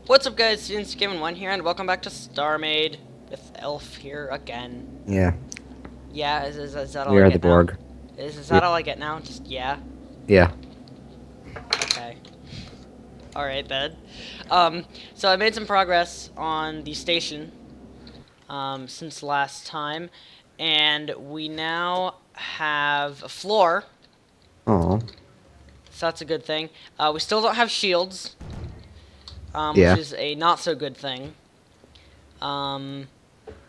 What's up, guys? Students Game 1 here, and welcome back to Starmade with Elf here again. Yeah, Yeah, is that all we I are the get now? Borg. Is that Yep. all I get now? Just yeah? Yeah. Okay. Alright then. So I made some progress on the station, since last time, and we now have a floor, Oh. so that's a good thing. We still don't have shields, which Yeah. is a not so good thing. Um,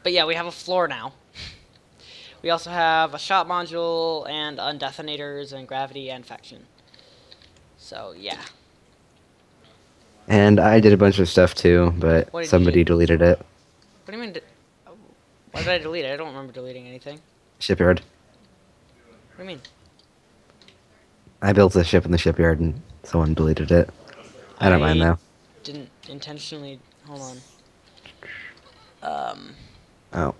but yeah, we have a floor now. We also have a shot module and undetonators and gravity and faction. So yeah. And I did a bunch of stuff too, but What did you do? somebody deleted it. What do you mean? Why did I delete it? I don't remember deleting anything. Shipyard. What do you mean? I built a ship in the shipyard and someone deleted it. I don't mind I though. didn't intentionally. Hold on. Oh.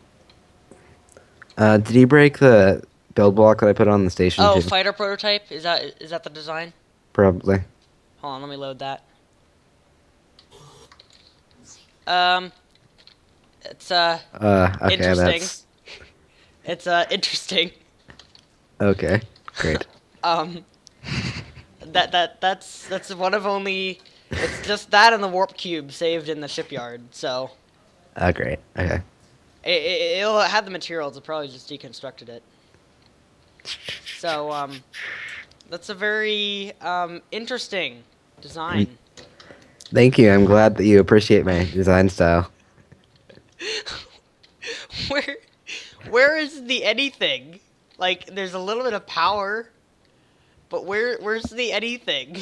Did he break the build block that I put on the station Oh, too? fighter prototype. Is that the design? Probably. Hold on. Let me load that. Um, it's Okay, interesting. that's... It's interesting. Okay. Great. Um, that's one of only. It's just that and the warp cube saved in the shipyard. So Great. Okay. it'll have the materials. It probably just deconstructed it. So that's a very interesting Mm, design. Thank you. I'm glad that you appreciate my design style. where where is the anything? Like there's a little bit of power, but where's the anything?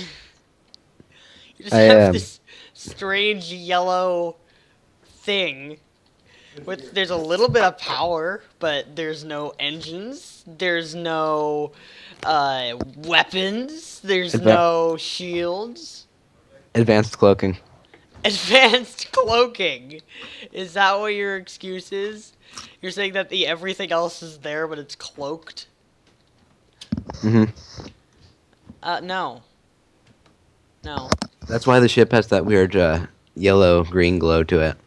You just I have this strange yellow thing with there's a little bit of power, but there's no engines, there's no weapons, there's adva- no shields. advanced cloaking. Advanced cloaking. Is that what your excuse is? You're saying that the everything else is there, but it's cloaked? hmm No. No. That's why the ship has that weird yellow-green glow to it.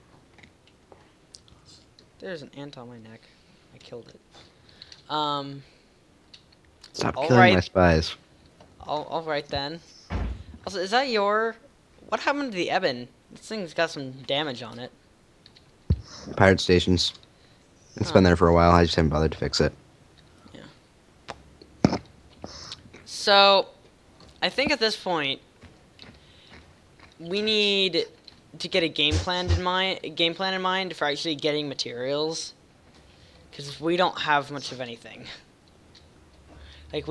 There's an ant on my neck. I killed it. Um. Stop All killing my right. spies. All right then. Also, is that your? What happened to the Eben? This thing's got some damage on it. Pirate stations. It's Huh. been there for a while. I just haven't bothered to fix it. Yeah. So, I think at this point we need to get a game plan in mind for actually getting materials, because we don't have much of anything. Like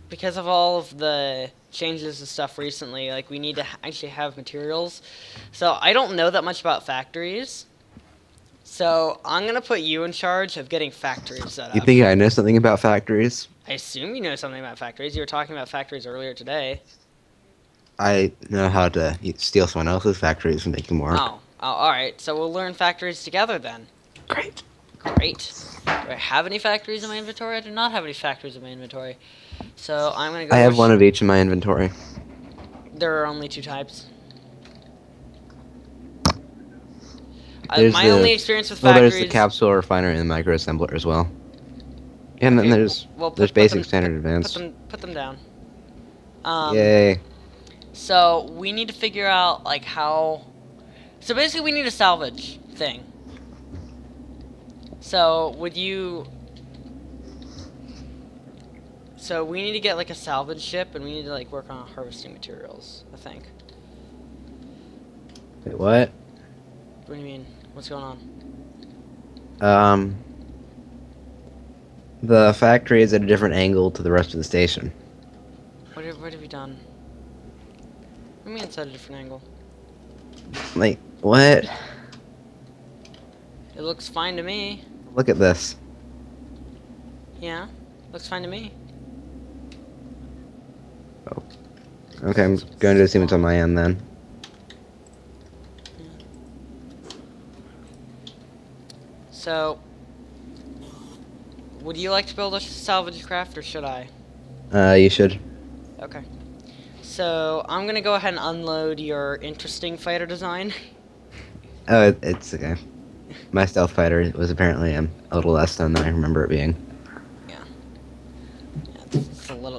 because of all of the changes and stuff recently, like we need to actually have materials. So I don't know that much about factories. So I'm gonna put you in charge of getting factories set You up. think I know something about factories? I assume you know something about factories. You were talking about factories earlier today. I know how to steal someone else's factories and make them work. Oh, all right. So we'll learn factories together then. Great. Great. Do I have any factories in my inventory? I do not have any factories in my inventory. So I'm gonna I go. have one of each in my inventory. There are only two types. There's My only the experience with there's the factories. capsule refiner and the microassembler as well. And then Okay, well there's basic, standard, advanced. put them down. Um, Yay. so we need to figure out like how. So basically, we need a salvage thing. So would you? So we need to get like a salvage ship, and we need to like work on harvesting materials. I think. Wait, what? What do you mean? What's going on? Um, the factory is at a different angle to the rest of the station. What have you done? What do you mean it's at a different angle? Like, what? It looks fine to me. Look at this. Yeah, looks fine to me. Oh. Okay, I'm going to assume it's on my end then. So, would you like to build a salvage craft, or should I? You should. Okay. So I'm gonna go ahead and unload your interesting fighter design. Oh, it's okay. My stealth fighter was apparently a little less than I remember it being. Yeah. Yeah,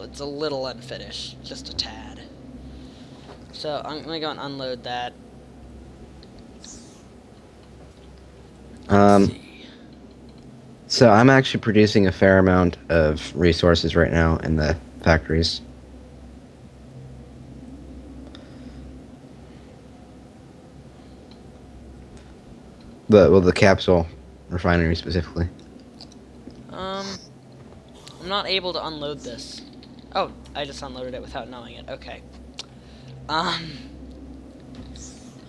it's a little unfinished, just a tad. So I'm gonna go and unload that. Let's Um, see. so I'm actually producing a fair amount of resources right now in the factories. The capsule refinery specifically. I'm not able to unload this. Oh, I just unloaded it without knowing it. Okay. Um.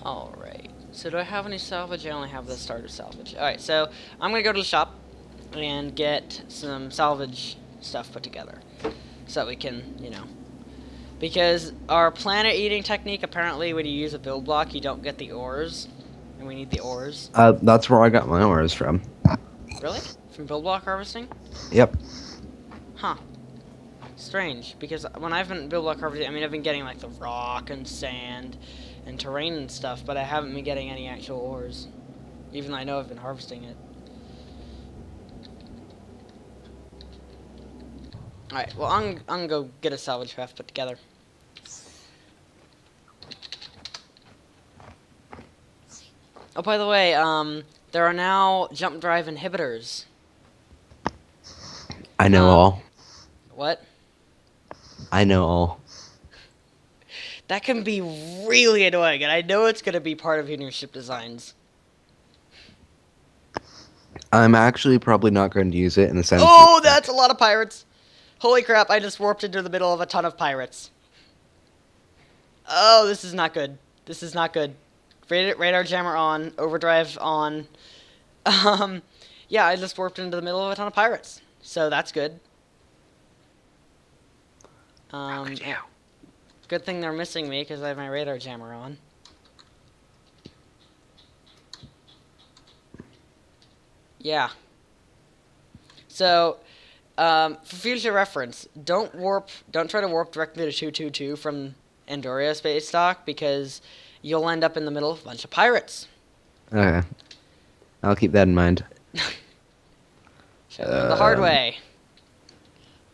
Alright. So do I have any salvage? I only have the starter salvage. Alright, so I'm gonna go to the shop and get some salvage stuff put together. So that we can, because our planet eating technique, apparently when you use a build block, you don't get the ores. And we need the ores. That's where I got my ores from. Really? From build block harvesting? Yep. Huh. Strange, because when I've been build block harvesting, I mean, I've been getting like the rock and sand and terrain and stuff, but I haven't been getting any actual ores. Even though I know I've been harvesting it. Alright, well, I'm gonna go get a salvage craft put together. Oh, by the way, there are now jump drive inhibitors. I know Um, all. what? I know all. That can be really annoying, and I know it's gonna be part of your ship designs. I'm actually probably not going to use it in the sense Oh, that that's a lot of pirates! Holy crap, I just warped into the middle of a ton of pirates. Oh, this is not good. This is not good. Radar jammer on, overdrive on. Um, yeah, I just warped into the middle of a ton of pirates. So that's good. how could you? Good thing they're missing me because I have my radar jammer on. Yeah. So, for future reference, don't try to warp directly to 222 from Andoria space dock because you'll end up in the middle of a bunch of pirates. Okay, I'll keep that in mind. Should I learn the hard way.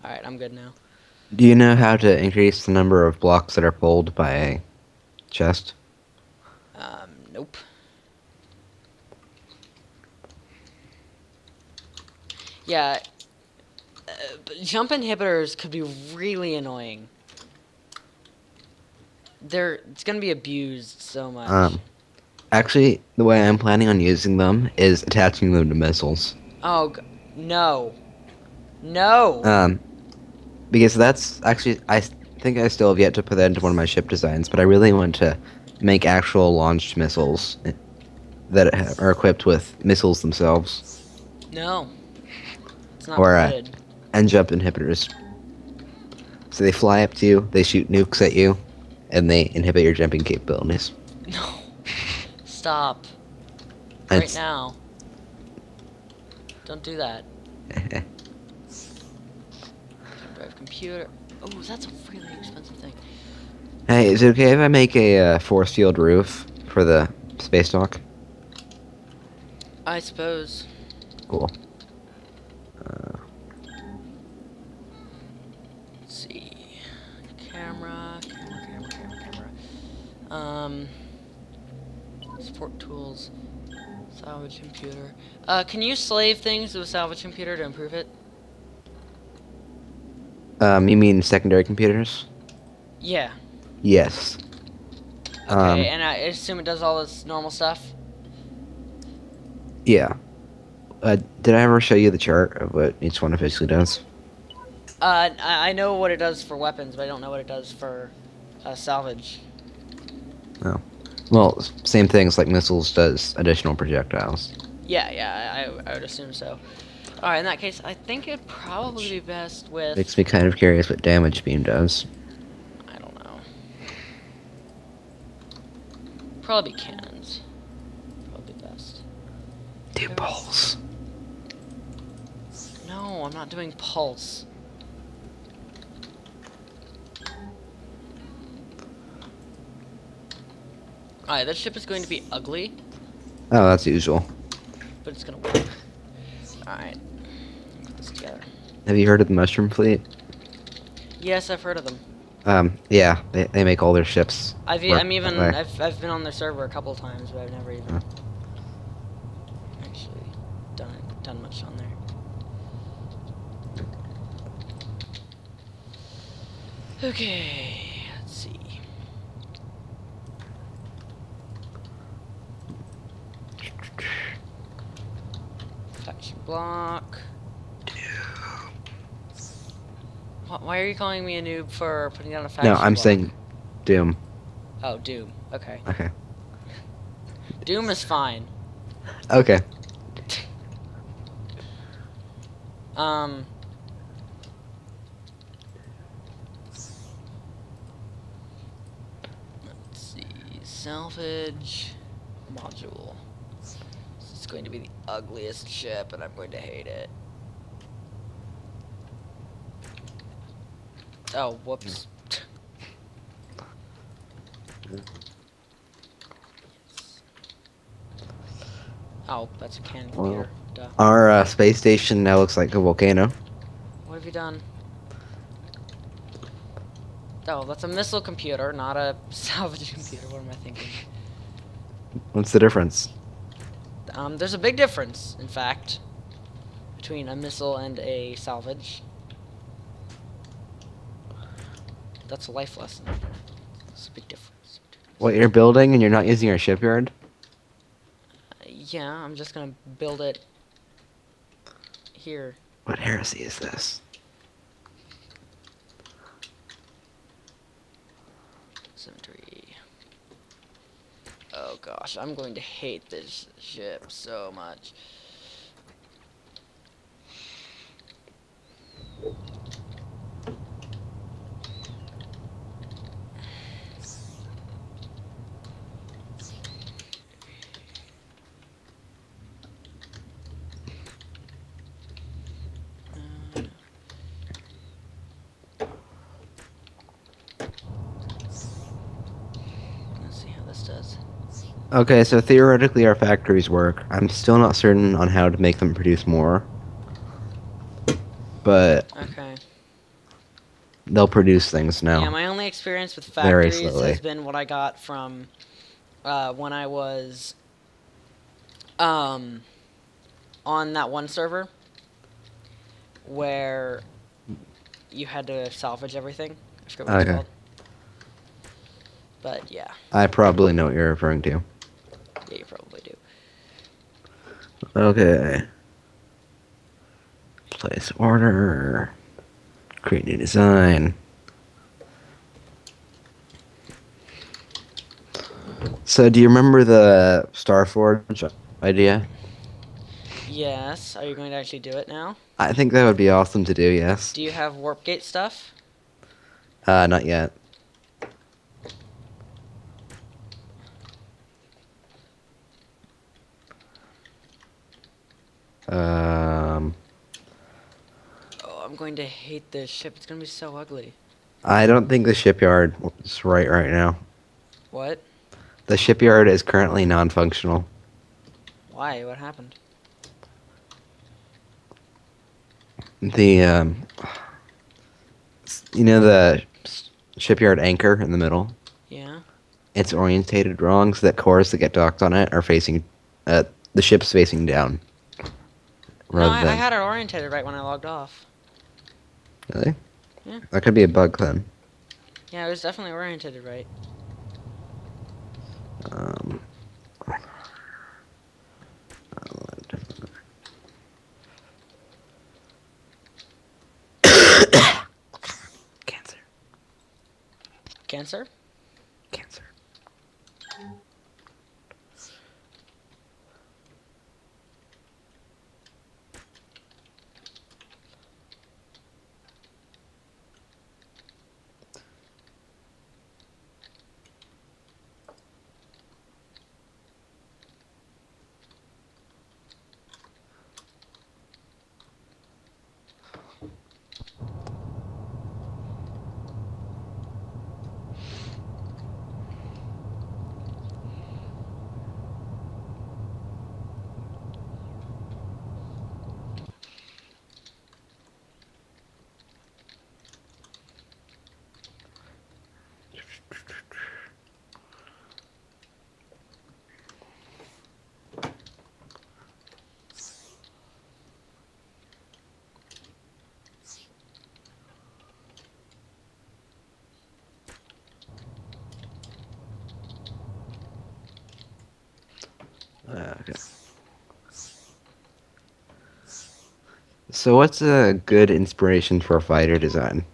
Alright, I'm good now. Do you know how to increase the number of blocks that are pulled by a chest? Nope. Yeah, but jump inhibitors could be really annoying. It's gonna be abused so much. Um, Actually, the way I'm planning on using them is attaching them to missiles. Oh, no. No! Um, because that's actually think I still have yet to put that into one of my ship designs, but I really want to make actual launched missiles that are equipped with missiles themselves, No. It's not or permitted. and jump inhibitors. So they fly up to you, they shoot nukes at you, and they inhibit your jumping capabilities. No. Stop. Right It's now. Don't do that. Drive computer. Oh, that's a really expensive thing. Hey, is it okay if I make a force field roof for the space dock? I suppose. Cool. Let's see. Camera. Support tools. Salvage computer. Can you slave things to a salvage computer to improve it? You mean secondary computers? Yeah. Yes. Okay, and I assume it does all this normal stuff? Yeah. Did I ever show you the chart of what each one officially does? I know what it does for weapons, but I don't know what it does for salvage. No. Well, same things like missiles does additional projectiles. Yeah, I would assume so. Alright, in that case, I think it'd probably be best with... Makes me kind of curious what damage beam does. I don't know. Probably cannons. Probably best. Do pulse. No, I'm not doing pulse. Alright, that ship is going to be ugly, Oh, that's usual. but it's gonna work. Alright, put this together. Have you heard of the Mushroom Fleet? Yes, I've heard of them. Yeah, they make all their ships work that way. I've been on their server a couple of times, but I've never Uh, even actually done much on there. Okay, let's see. Faction block. Why are you calling me a noob for putting down a No, faction I'm block? saying Doom. Oh, Doom. Okay. Okay. Doom is fine. Okay. Um. Let's see. Salvage module. This is going to be the ugliest ship, and I'm going to hate it. Oh, whoops. Oh, that's a cannon Well, computer. Duh. our space station now looks like a volcano. What have you done? Oh, that's a missile computer, not a salvage computer. What am I thinking? What's the difference? There's a big difference, in fact, between a missile and a salvage. That's a life lesson. There's a big difference. What you're building and you're not using our shipyard? Yeah, I'm just gonna build it here. What heresy is this? Symmetry. Oh gosh, I'm going to hate this ship so much. Let's see how this does. Okay, so theoretically our factories work. I'm still not certain on how to make them produce more. But Okay. they'll produce things now. Yeah, my only experience with Very factories slowly. has been what I got from when I was on that one server where you had to salvage everything. I forget what it's Okay. called. But yeah, I probably know what you're referring to. yeah, you probably do. Okay. Place order. Create new design. So do you remember the Starforge idea? Yes, are you going to actually do it now? I think that would be awesome to do, yes. Do you have warp gate stuff? Not yet. Um, Oh, I'm going to hate this ship. It's going to be so ugly. I don't think the shipyard is right now. What? The shipyard is currently non-functional. Why? What happened? The, you know the shipyard anchor in the middle? Yeah? It's orientated wrong, so that cores that get docked on it are facing, the ship's facing down. No, Rather I than, had it orientated right when I logged off. really? Yeah. That could be a bug then. Yeah, it was definitely orientated right. Um, Cancer. Cancer? Cancer. Okay. So what's a good inspiration for fighter design?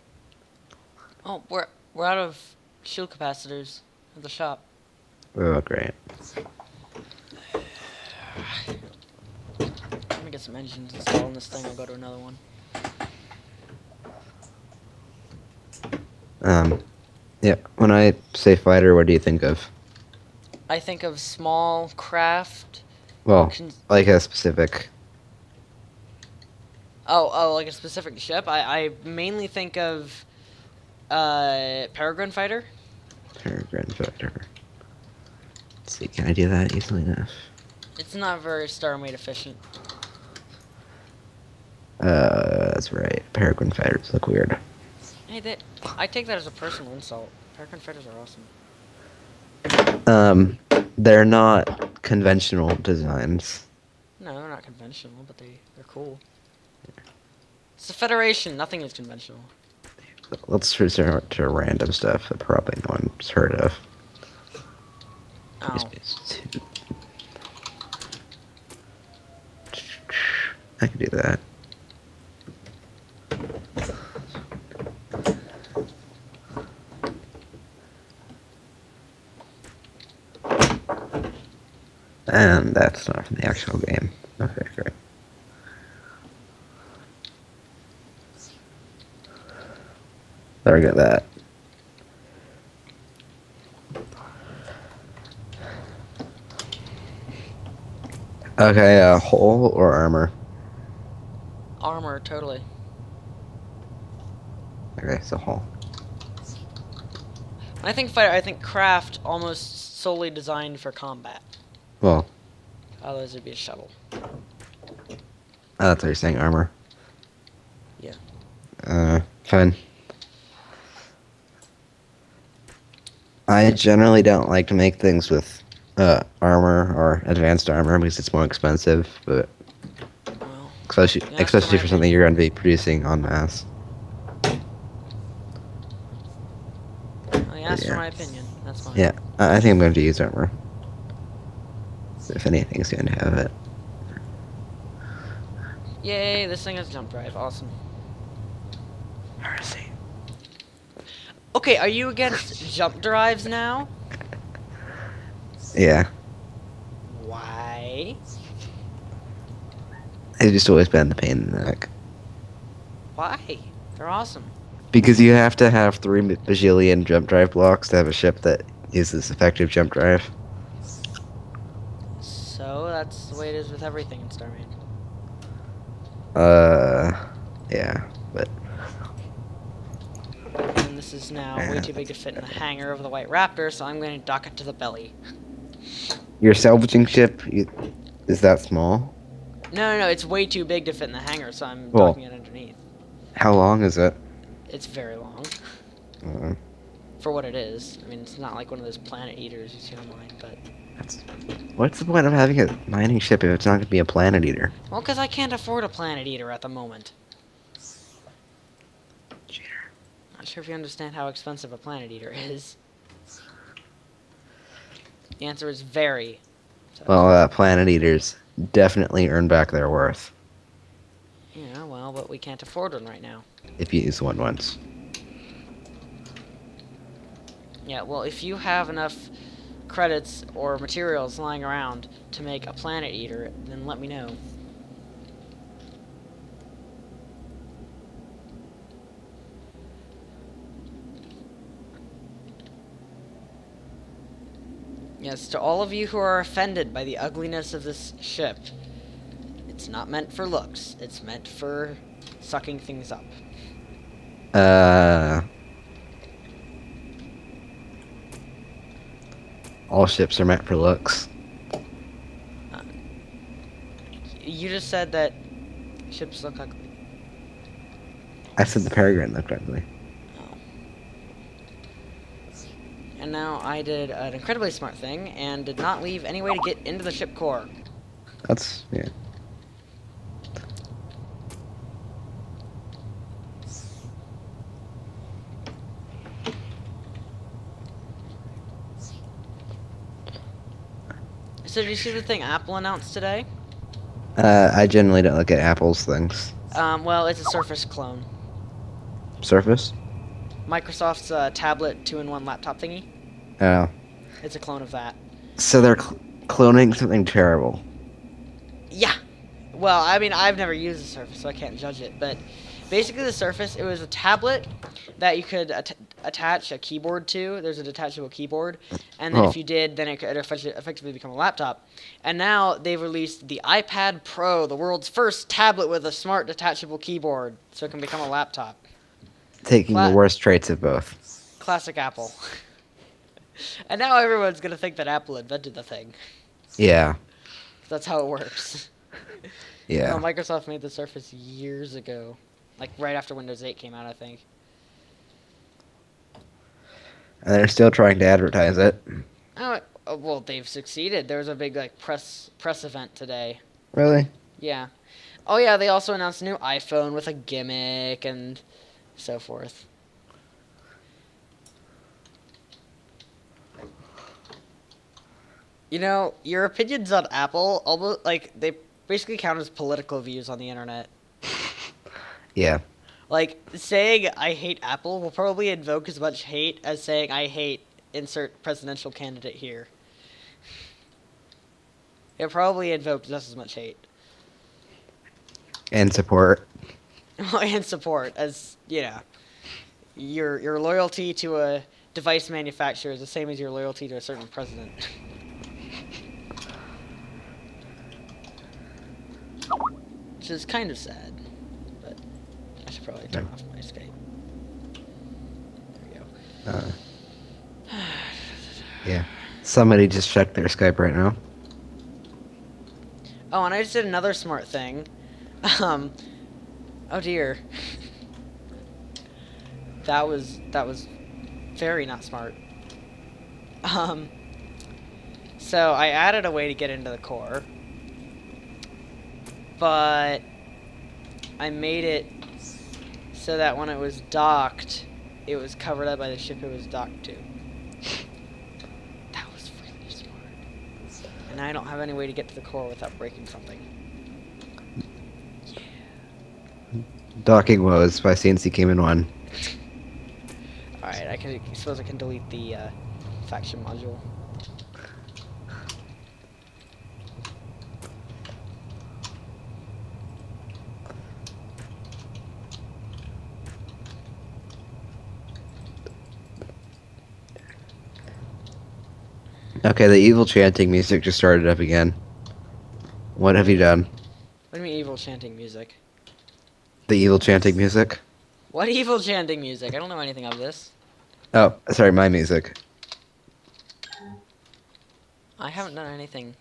Oh, we're out of shield capacitors at the shop. Oh, great. Let me get some engines installed on this thing. I'll go to another one. Um, yeah. When I say fighter, what do you think of? I think of small craft. Well, Con- like a specific. like a specific ship. I mainly think of Peregrine fighter. Peregrine fighter. Let's see, can I do that easily enough? It's not very Starmade efficient. That's right. Peregrine fighters look weird. Hey, I take that as a personal insult. Peregrine fighters are awesome. Um, they're not conventional designs. No, they're not conventional, but they're cool. It's the Federation. Nothing is conventional. Let's resort to random stuff that probably no one's heard of. Oh. I can do that. And that's not from the actual game. Okay, great. There we go, that. Okay, hull or armor? Armor, totally. Okay, so hull. When I think fighter, I think craft almost solely designed for combat. Well, Otherwise, it'd be a shuttle. that's what you're saying, armor. Yeah. Fine. I generally don't like to make things with armor or advanced armor because it's more expensive, but Well, especially you asked for especially my for something opinion. you're going to be producing en masse. Well, you But asked for yeah, my opinion. That's fine. yeah, I think I'm going to use armor. If anything's going to have it. Yay, this thing has jump drive. Awesome. Heresy. Okay, are you against jump drives now? Yeah, Why? it's just always been the pain in the neck. Why? They're awesome. Because you have to have 3 bajillion jump drive blocks to have a ship that uses effective jump drive. So, that's the way it is with everything in Starmade. Uh, yeah, but And this is now way too big to fit in the hangar of the White Raptor, so I'm going to dock it to the belly. your salvaging ship is that small? No, it's way too big to fit in the hangar, so I'm Well, docking it underneath. how long is it? It's very long. Uh, For what it is. I mean, it's not like one of those planet eaters you see online, but... that's, what's the point of having a mining ship if it's not going to be a planet eater? Well, because I can't afford a planet eater at the moment. Cheater. Not sure if you understand how expensive a planet eater is. The answer is very. So, Well, planet eaters definitely earn back their worth yeah, well, but we can't afford one right now. if you use one once. Yeah, well, if you have enough credits or materials lying around to make a planet eater, then let me know. Yes, to all of you who are offended by the ugliness of this ship, it's not meant for looks. It's meant for sucking things up. All ships are meant for looks. Uh, you just said that ships look ugly. I said the Peregrine looked ugly. Oh. And now I did an incredibly smart thing and did not leave any way to get into the ship core. That's, yeah. So did you see the thing Apple announced today? I generally don't look at Apple's things. Well, it's a Surface clone. Surface? Microsoft's tablet two-in-one laptop thingy. Oh. It's a clone of that. So they're cloning something terrible. Yeah. Well, I mean, I've never used the Surface, so I can't judge it. But basically, the Surface, it was a tablet that you could attach a keyboard to. There's a detachable keyboard, and then if Oh, you did, then it could effectively become a laptop. And now they've released the iPad Pro, the world's first tablet with a smart detachable keyboard, so it can become a laptop. taking the Cla- worst traits of both. Classic Apple. And now everyone's gonna think that Apple invented the thing. Yeah. That's how it works. Yeah. Microsoft made the Surface years ago, like right after Windows 8 came out, I think. And they're still trying to advertise it. Well, they've succeeded. There was a big like press event today. Really? Yeah. Oh yeah, they also announced a new iPhone with a gimmick and so forth. You know, your opinions on Apple almost like they basically count as political views on the internet. Yeah. Like saying I hate Apple will probably invoke as much hate as saying I hate insert presidential candidate here. It probably invoked just as much hate And support. and support as your loyalty to a device manufacturer is the same as your loyalty to a certain president. Which is kind of sad, but I should probably turn off my Skype. There we go. Uh, yeah. Somebody just checked their Skype right now. Oh, and I just did another smart thing. Um, oh dear. That was very not smart. Um, so I added a way to get into the core, but I made it so that when it was docked, it was covered up by the ship it was docked to. That was really smart. And I don't have any way to get to the core without breaking something. Yeah. Docking woes by CNC came in one. Alright, I suppose I can delete the faction module. Okay, the evil chanting music just started up again. What have you done? What do you mean evil chanting music? The evil chanting music? What evil chanting music? I don't know anything of this. Oh, sorry, my music. I haven't done anything.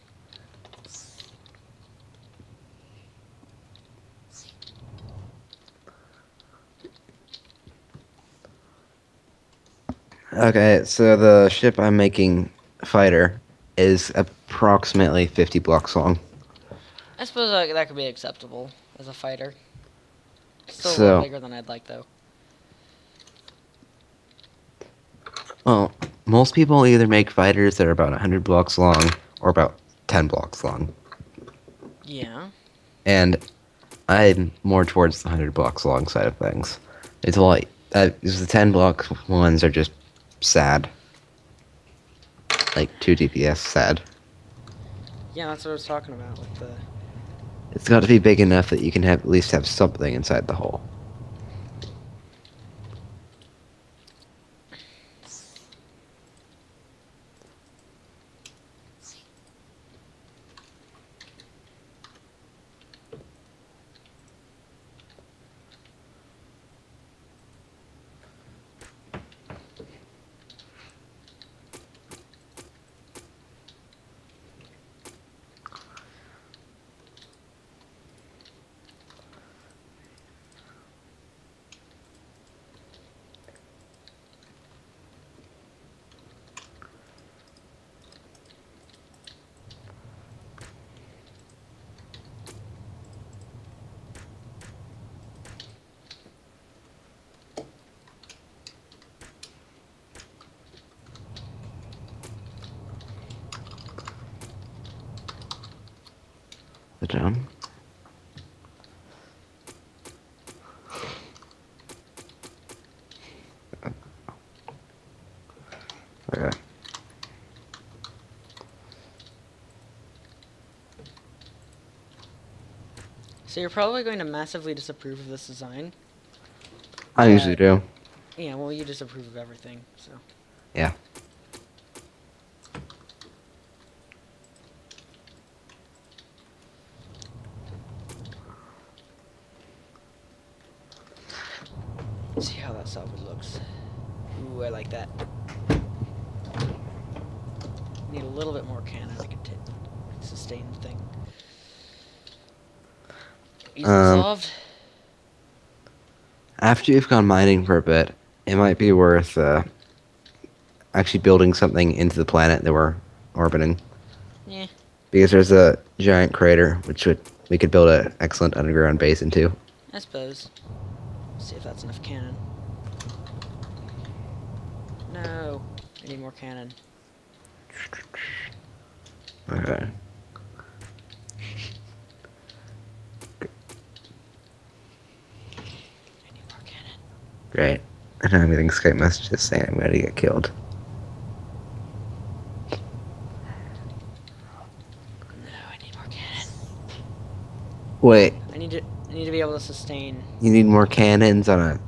Okay, so the ship I'm making, fighter, is approximately 50 blocks long. I suppose that could be acceptable as a fighter. Still a little So, bigger than I'd like, though. well, most people either make fighters that are about 100 blocks long or about 10 blocks long. Yeah. And I'm more towards the 100 blocks long side of things. It's like, the 10 block ones are just sad. Like 2 DPS sad. Yeah, that's what I was talking about with the... It's got to be big enough that you can have at least have something inside the hole. it down. Okay. So you're probably going to massively disapprove of this design. I usually But, do. yeah, well, you disapprove of everything, so. Yeah. Let's see how that salvage looks. Ooh, I like that. Need a little bit more cannon to sustain the thing. Easily Um, solved. After you've gone mining for a bit, it might be worth actually building something into the planet that we're orbiting. Yeah, Because there's a giant crater, which we could build an excellent underground base into. I suppose. See if that's enough cannon. No, I need more cannon. Okay. I need more cannon. Great. And I'm getting Skype messages saying I'm going to get killed. No, I need more cannon. Wait, I need to be able to sustain. you need more cannons on a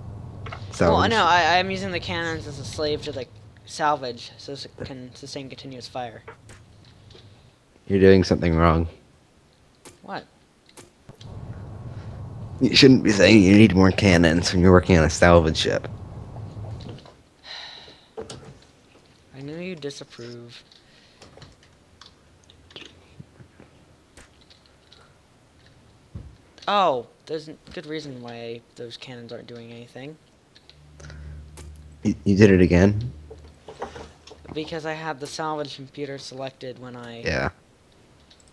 Well, salvage? no, I'm using the cannons as a slave to the salvage, so it can sustain continuous fire. You're doing something wrong. What? You shouldn't be saying you need more cannons when you're working on a salvage ship. I knew you disapprove. Oh, there's a good reason why those cannons aren't doing anything. You did it again? Because I had the salvage computer selected when I... Yeah.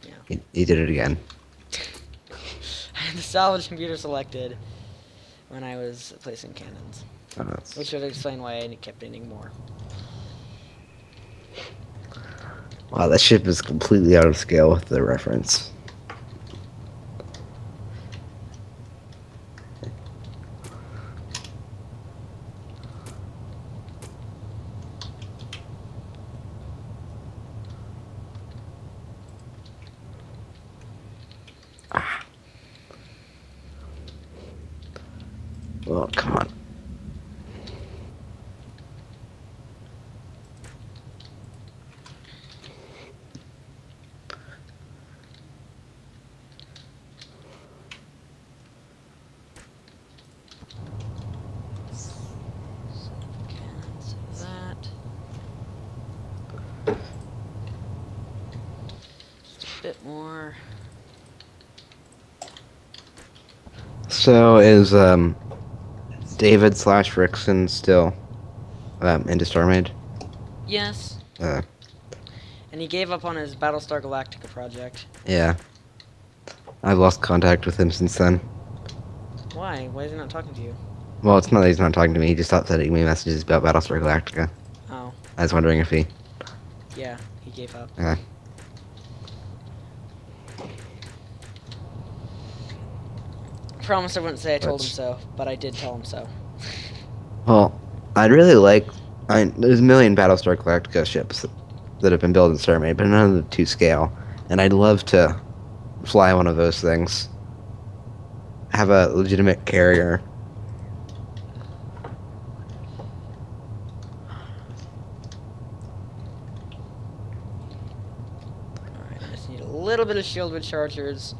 Yeah. You did it again. I had the salvage computer selected when I was placing cannons. Oh, that's... Which would explain why I kept needing more. Wow, that ship is completely out of scale with the reference. Ah. Well, come on. Cannons, that. Just a bit more. So is David slash Rickson still into Starmade? Yes. Uh, And he gave up on his Battlestar Galactica project. yeah. I've lost contact with him since then. Why? Why is he not talking to you? Well, it's not that he's not talking to me. He just stopped sending me messages about Battlestar Galactica. Oh, I was wondering if he... yeah, he gave up. Promise I wouldn't say I told him so, but I did tell him so. Well, I'd really like... there's a million Battlestar Galactica ships that have been built in Starmade, but none of them to scale. And I'd love to fly one of those things. Have a legitimate carrier. Alright, I just need a little bit of shield with chargers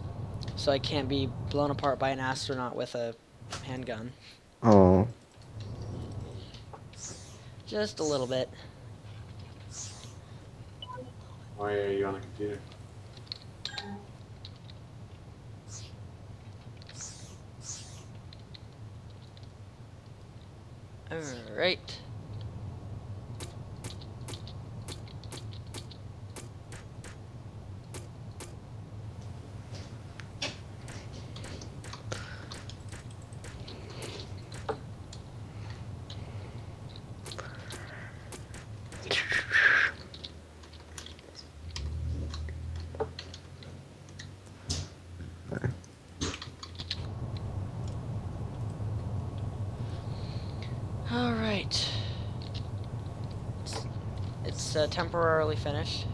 so I can't be blown apart by an astronaut with a handgun. Oh. Just a little bit. Why are you on a computer? Alright. temporarily finished.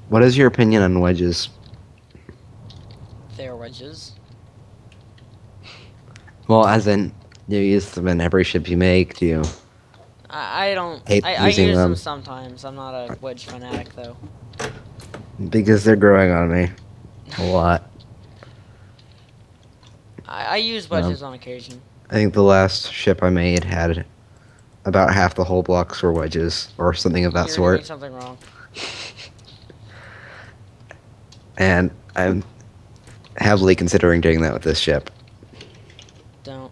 What is your opinion on wedges? They're wedges. Well, as in, do you use them in every ship you make? Do you I don't. hate I using use them them? sometimes. I'm not a wedge fanatic though. Because they're growing on me a lot. I use Um, wedges on occasion. I think the last ship I made had about half the hull blocks were wedges, or something of that You're doing sort. something wrong. And I'm heavily considering doing that with this ship. Don't.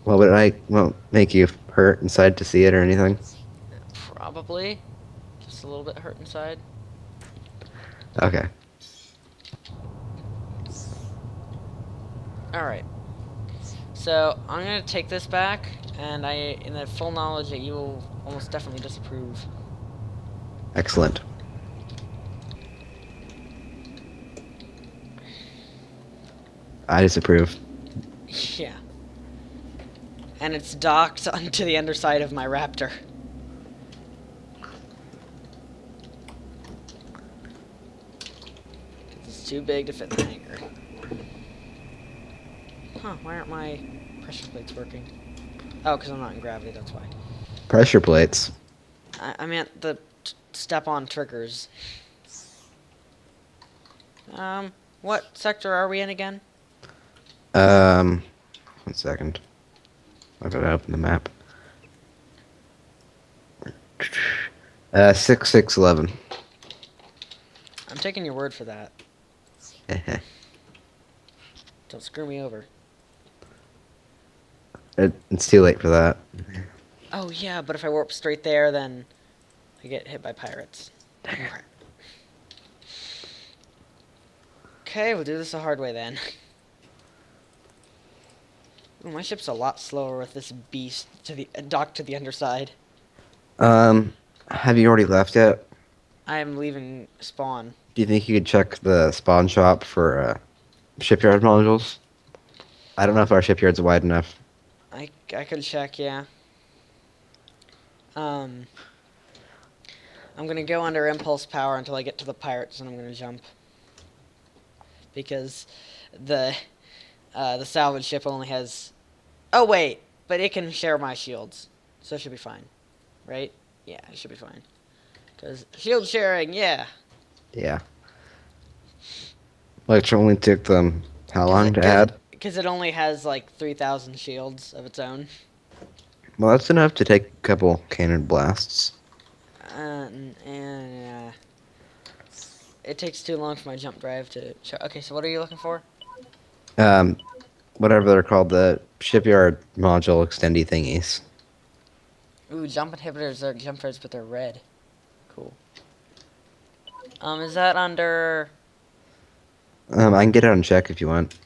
Well, but I won't make you hurt inside to see it or anything. Probably. Just a little bit hurt inside. Okay. Alright. So, I'm gonna take this back, and in the full knowledge that you will almost definitely disapprove. Excellent. I disapprove. Yeah. And it's docked onto the underside of my Raptor. It's too big to fit in the hangar. Huh, why aren't my pressure plates working? Oh, because I'm not in gravity, that's why. Pressure plates. I meant the step-on triggers. What sector are we in again? 1 second. I gotta open the map. 6611. I'm taking your word for that. Don't screw me over. It's too late for that. Oh yeah, but if I warp straight there, then I get hit by pirates. Okay, we'll do this the hard way then. Ooh, my ship's a lot slower with this beast to the docked to the underside. Have you already left yet? I'm leaving spawn. Do you think you could check the spawn shop for shipyard modules? I don't know if our shipyard's wide enough. I could check, yeah. I'm gonna go under impulse power until I get to the pirates, and I'm gonna jump because the salvage ship only has. Oh wait, but it can share my shields, so it should be fine, right? Yeah, it should be fine. Cause shield sharing, yeah. Yeah. Which only took them how long to add? Because it only has like 3,000 shields of its own. Well, that's enough to take a couple cannon blasts. And it takes too long for my jump drive to show. Okay, so what are you looking for? Um, Whatever they're called, the shipyard module extendy thingies. Ooh, jump inhibitors are jump drives, but they're red. Cool. Is that under I can get out and check if you want.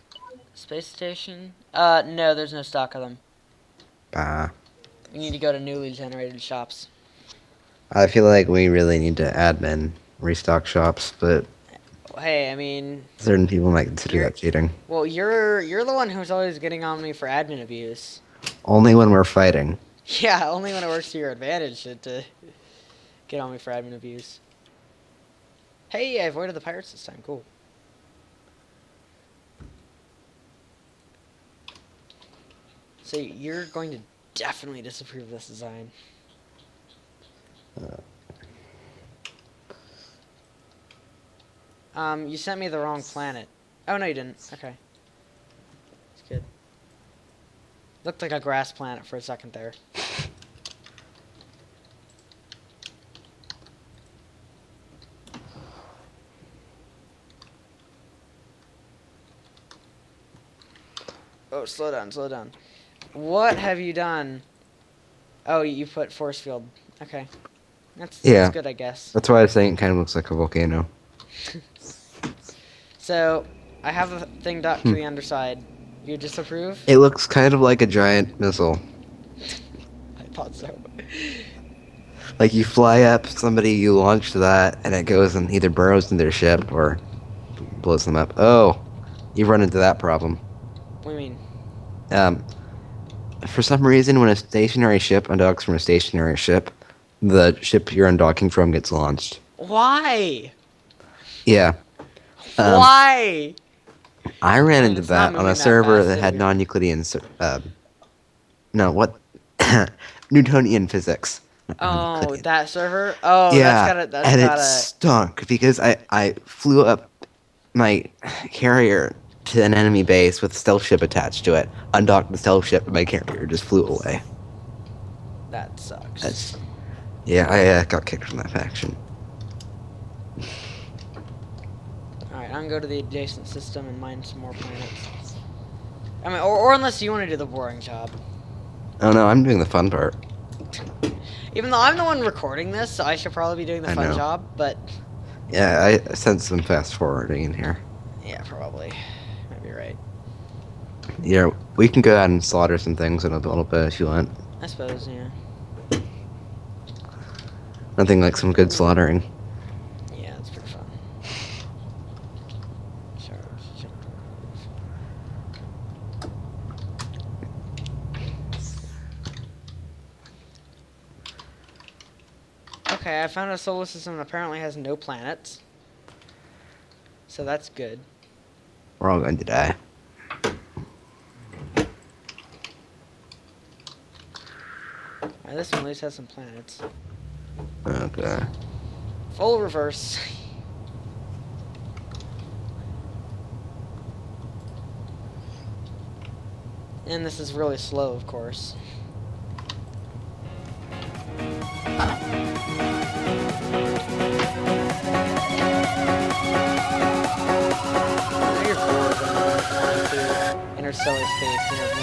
space station? No, there's no stock of them. Ah. We need to go to newly generated shops. I feel like we really need to admin restock shops, but Hey, I mean, certain people might consider You're- that cheating. well, you're the one who's always getting on me for admin abuse. Only when we're fighting. Yeah, only when it works to your advantage to get on me for admin abuse. Hey, I avoided the pirates this time. Cool. So you're going to definitely disapprove of this design. You sent me the wrong planet. Oh, no, you didn't. Okay. It's good. Looked like a grass planet for a second there. Oh, slow down, slow down. What have you done? Oh, you put force field. Okay. That's good, I guess. That's why I was saying it kind of looks like a volcano. So, I have the thing docked to the underside. You disapprove? It looks kind of like a giant missile. I thought so. Like you fly up somebody, you launch that, and it goes and either burrows in their ship or blows them up. Oh, you've run into that problem. What do you mean? Um, for some reason, when a stationary ship undocks from a stationary ship, the ship you're undocking from gets launched. Why? Yeah. Why? I ran I mean, into it's not that on a moving that server fast that had either. non-Euclidean, no, what? Newtonian physics. Not Oh, non-Euclidean. that server? Oh, Yeah, that's and it gotta. stunk because I flew up my carrier to an enemy base with a stealth ship attached to it, undocked the stealth ship, and my carrier just flew away. That sucks. That's yeah, I got kicked from that faction. Alright, I'm gonna go to the adjacent system and mine some more planets. I mean, or unless you want to do the boring job. Oh no, I'm doing the fun part. Even though I'm the one recording this, so I should probably be doing the I fun know. job, but Yeah, I sent some fast forwarding in here. yeah, probably. Might be right. Yeah, we can go out and slaughter some things in a little bit if you want. I suppose, yeah. Nothing like some good slaughtering. Yeah, it's pretty fun. Okay, I found a solar system that apparently has no planets. So that's good. We're all going to die. Alright, this one at least has some planets. Okay. Full reverse. And this is really slow, of course. Now you're bored when you're flying through interstellar space and you're